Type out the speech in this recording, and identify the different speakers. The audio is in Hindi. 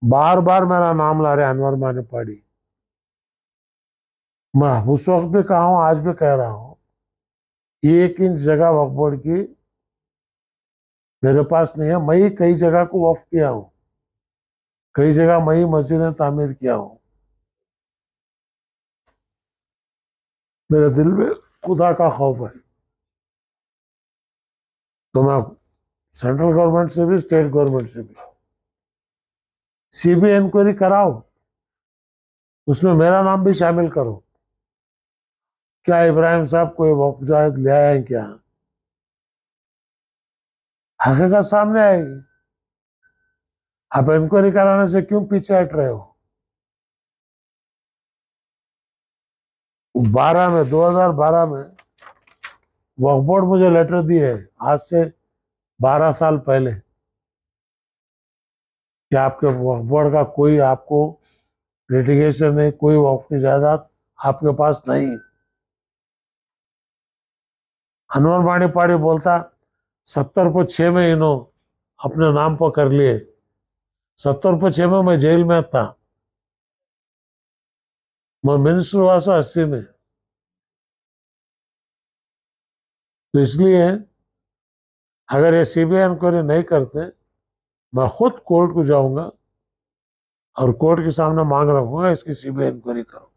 Speaker 1: बार बार मेरा नाम ला रहे अनवर मानेपाड़ी। मैं उस वक्त भी कहा हूं, आज भी कह रहा हूं, 1 इंच जगह वक्फ बोर्ड की मेरे पास नहीं है। मैं ही कई जगह को वक्फ किया हूं, कई जगह मैं ही मस्जिदें तामीर किया हूं। मेरे दिल में खुदा का खौफ है। तो मैं सेंट्रल गवर्नमेंट से भी, स्टेट गवर्नमेंट से भी सीबीआई इंक्वायरी कराओ, उसमें मेरा नाम भी शामिल करो। क्या इब्राहिम साहब कोई वक्फ जायज ले आए हैं क्या? हकीकत सामने आएगी। आप इंक्वायरी कराने से क्यों पीछे हट रहे हो? 2012 में वक्फ बोर्ड मुझे लेटर दिए, आज से 12 साल पहले, कि आपके वक्फ बोर्ड का कोई आपको लिटिगेशन नहीं, कोई वक्फ की जायदाद आपके पास नहीं। अनवर मानेपाड़ी बोलता 70 पर 6 में इन्हों अपने नाम पर कर लिए। 70 पर 6 में मैं जेल में था, मैं मिनिस्टर हुआ 80 में। तो इसलिए अगर ये सीबीआई इंक्वायरी नहीं करते, मैं खुद कोर्ट को जाऊंगा और कोर्ट के सामने मांग रखूंगा इसकी सीबीआई इंक्वायरी करो।